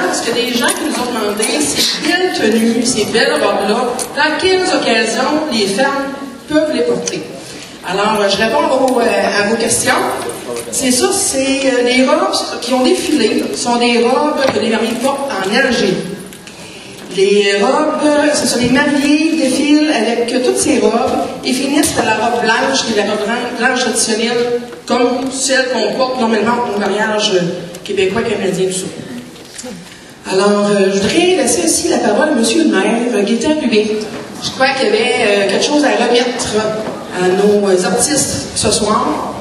Parce que des gens qui nous ont demandé ces belles tenues, ces belles robes-là, dans quelles occasions les femmes peuvent les porter. Alors, je réponds à vos questions. C'est ça, c'est des robes qui ont défilé, sont des robes que les mariés portent en Algérie. Les robes, ce sont les mariés défilent avec toutes ces robes et finissent par la robe blanche, qui est la robe blanche traditionnelle, comme celle qu'on porte normalement au mariage québécois, canadien, tout ça. Alors, je voudrais laisser aussi la parole à M. le maire, Gaétan Dubé. Je crois qu'il y avait quelque chose à remettre à nos artistes ce soir.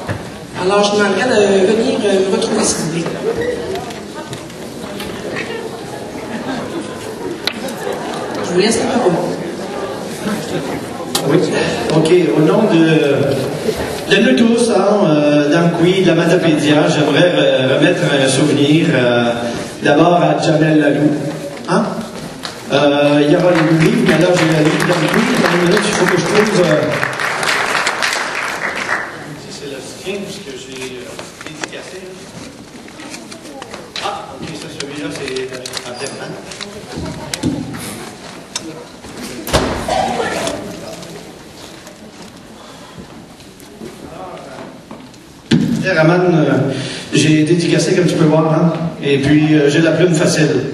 Alors, je vous demanderai de venir me retrouver, s'il vous plaît. Je vous laisse la parole. Oui, OK. Au nom de nous tous, d'Amqui, de la Matapédia, j'aimerais remettre un souvenir d'abord à Jamel Lalou. Il y aura le livre, mais là j'ai la livre d'Amqui. Dans une minute, il faut que je trouve... C'est le string que j'ai dédicacé. OK, ça, celui-là, c'est Abderrahmane. Abderrahmane, j'ai dédicacé comme tu peux voir, et puis j'ai la plume facile.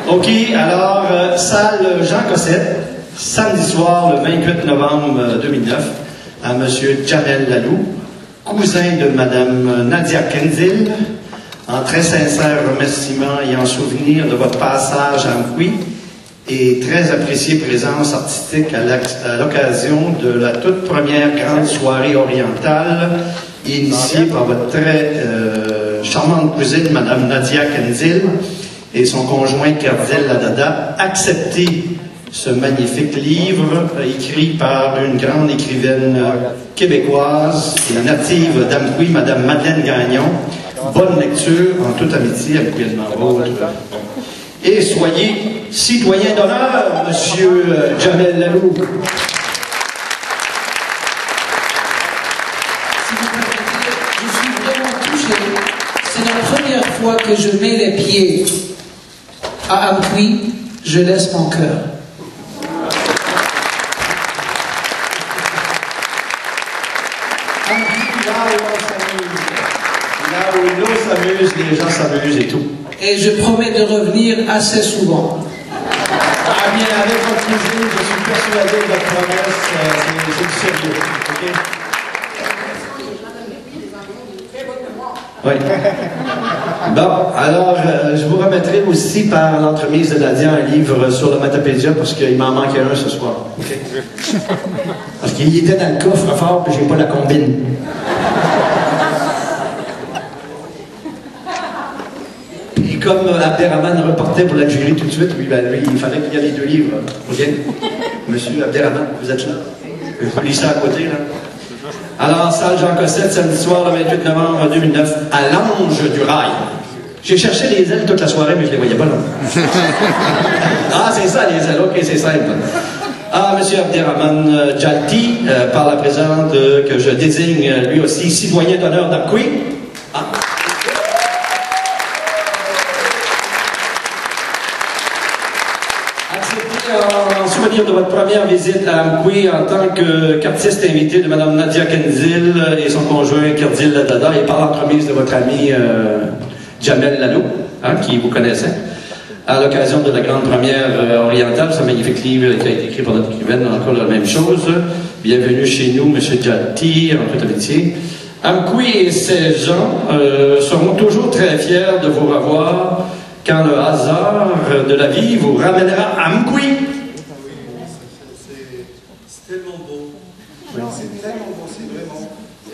OK, alors, salle Jean Cossette, samedi soir, le 28 novembre 2009, à M. Jamel Lalou, cousin de Mme Nadia Kenzil, en très sincère remerciement et en souvenir de votre passage à Amqui et très appréciée présence artistique à l'occasion de la toute première grande soirée orientale initiée par votre très charmante cousine, Mme Nadia Kenzil, et son conjoint Kerdzel Ladada. Acceptez ce magnifique livre écrit par une grande écrivaine québécoise et native d'Amqui, Mme Madeleine Gagnon. Bonne lecture, en toute amitié, amicellement vôtre. Et soyez citoyen d'honneur, Monsieur Jamel Lalou. Je suis vraiment touché. C'est la première fois que je mets les pieds à Amqui, je laisse mon cœur. Là où l'eau s'amuse, les gens s'amusent et tout. Et je promets de revenir assez souvent. Ah bien, avec votre cousine, je suis persuadé de votre promesse, c'est du sérieux. OK? Oui. Bon, alors, je vous remettrai aussi par l'entremise de Nadia un livre sur le Matapédia parce qu'il m'en manquait un ce soir. OK? Parce qu'il était dans le coffre fort et j'ai pas la combine. Et comme Abderrahmane reportait pour l'Algérie tout de suite, oui, ben, lui, il fallait qu'il y ait les deux livres. OK? Monsieur Abderrahmane, vous êtes là? Je vous lis ça à côté, là. Alors, salle Jean Cossette, samedi soir, le 28 novembre 2009, à l'Ange du Rail. J'ai cherché les ailes toute la soirée, mais je ne les voyais pas, là. Ah, c'est ça, les ailes. OK, c'est simple. Ah, M. Abderrahmane Jalti, par la présente, que je désigne lui aussi citoyen d'honneur d'Amqui. Ah. En souvenir de votre première visite à Amqui en tant qu'artiste invité de Mme Nadia Kenzil et son conjoint Kerdzel Ladada et par l'entremise de votre ami Jamel Lalou, qui vous connaissait, à l'occasion de la grande première orientale, ce magnifique livre qui a été écrit par notre écrivaine, encore la même chose. Bienvenue chez nous, M. Jalti, en toute amitié. Amqui et ses gens seront toujours très fiers de vous revoir quand le hasard de la vie vous ramènera à Amqui. C'est tellement beau. Oui. C'est tellement beau, c'est vraiment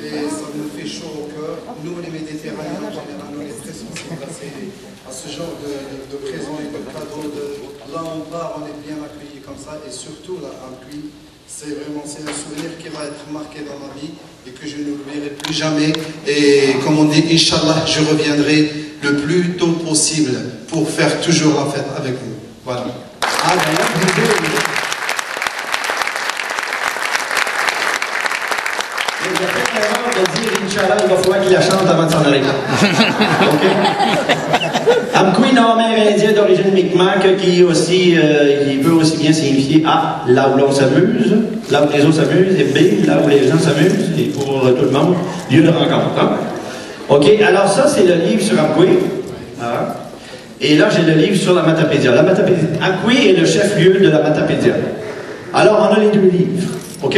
et ça nous fait chaud au cœur. Nous, les Méditerranéens, en général, on est très sensibles à ce genre de présents et de cadeaux. Là, on part, on est bien accueillis comme ça, et surtout, là, à Amqui, c'est un souvenir qui va être marqué dans ma vie et que je n'oublierai plus jamais. Et comme on dit, Inch'Allah, je reviendrai le plus tôt possible pour faire toujours la fête avec vous. Voilà. Ah, il a fait l'erreur de dire Inch'Allah, il va falloir qu'il la chante avant de s'en aller. OK? Amqui, nom amérindien d'origine Micmac, qui aussi, il peut aussi bien signifier A, là où l'on s'amuse, là où les autres s'amusent, et B, là où les gens s'amusent, et pour tout le monde, lieu de rencontre. Hein? OK, alors ça, c'est le livre sur Amqui. Ah. Et là, j'ai le livre sur la Matapédia. La Matapédia. Amqui est le chef-lieu de la Matapédia. Alors, on a les deux livres. OK?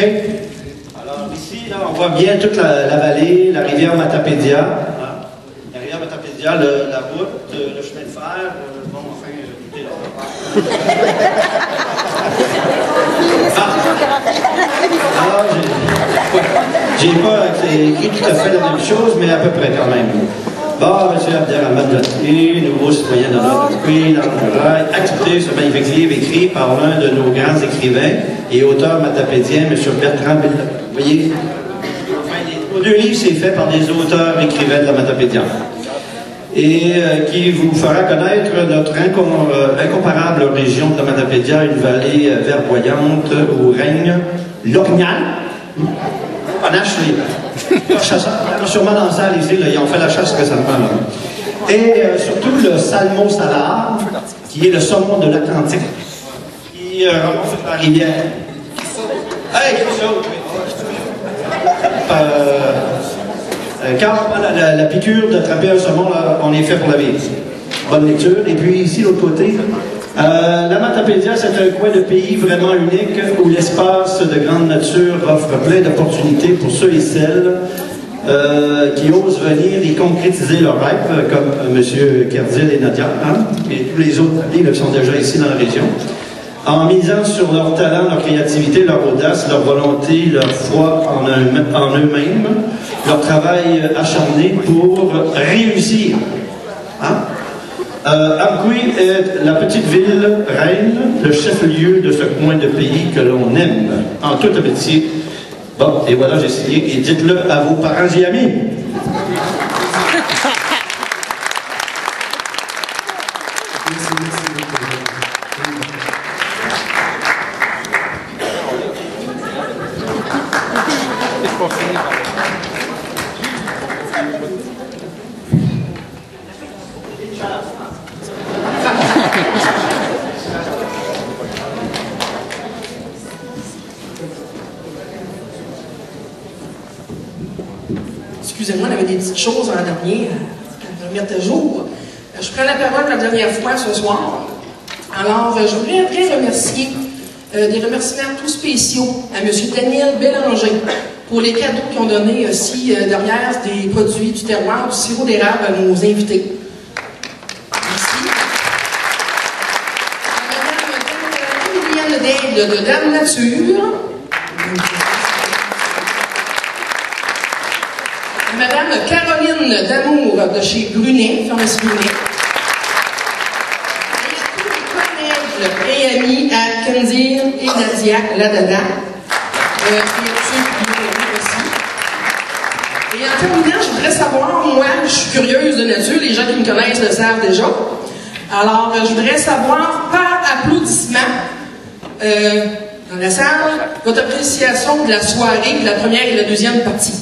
Alors, ici, là, on voit bien toute la vallée, la rivière Matapédia. Hein? La rivière Matapédia, la route, le chemin de fer. Bon, enfin, tout est là. Alors, j'ai pas écrit tout à fait la même chose, mais à peu près quand même. Bon, M. Abderrahmane Lotfi, nouveau citoyen de notre pays, dans le rail, accepté ce magnifique livre écrit par l'un de nos grands écrivains et auteurs matapédiens, M. Bertrand Bellamy. Vous voyez? Enfin, les deux livres, c'est fait par des auteurs écrivains de la Matapédia. Et qui vous fera connaître notre incomparable région de la Matapédia, une vallée verdoyante où règne l'orignal. Panache, sûrement dans la salle ici, là, ils ont fait la chasse récemment. Là. Et surtout le salmo salar, qui est le saumon de l'Atlantique, qui remonte par la rivière. Hey, quelque chose! Quand on prend la piqûre d'attraper un saumon, là, on est fait pour la vie. Bonne lecture. Et puis ici, l'autre côté, la Matapédia, c'est un coin de pays vraiment unique où l'espace de grande nature offre plein d'opportunités pour ceux et celles qui osent venir y concrétiser leurs rêves, comme M. Kerdil et Nadia, hein, et tous les autres amis qui sont déjà ici dans la région, en misant sur leur talent, leur créativité, leur audace, leur volonté, leur foi en eux-mêmes, leur travail acharné pour réussir. Hein? Amqui est la petite ville reine, le chef-lieu de ce coin de pays que l'on aime, en toute amitié. Bon, et voilà, j'ai signé, et dites-le à vos parents et amis. Excusez-moi, on avait des petites choses en dernier à remettre à jour. Je prends la parole la dernière fois ce soir. Alors, je voudrais remercier des remerciements tout spéciaux à M. Daniel Bélanger pour les cadeaux qu'ils ont donnés aussi derrière des produits du terroir, du sirop d'érable à nos invités. Merci. À Mme Emilienne Daigle de Dame Nature. Madame Caroline Damour de chez Brunet, pharmacie Brunet. Et à tous les collègues et amis à Kendir et Nadia Ladada. Et en terminant, je voudrais savoir, moi, je suis curieuse de nature, les gens qui me connaissent le savent déjà. Alors, je voudrais savoir, par applaudissement, dans la salle, votre appréciation de la soirée, de la première et la deuxième partie.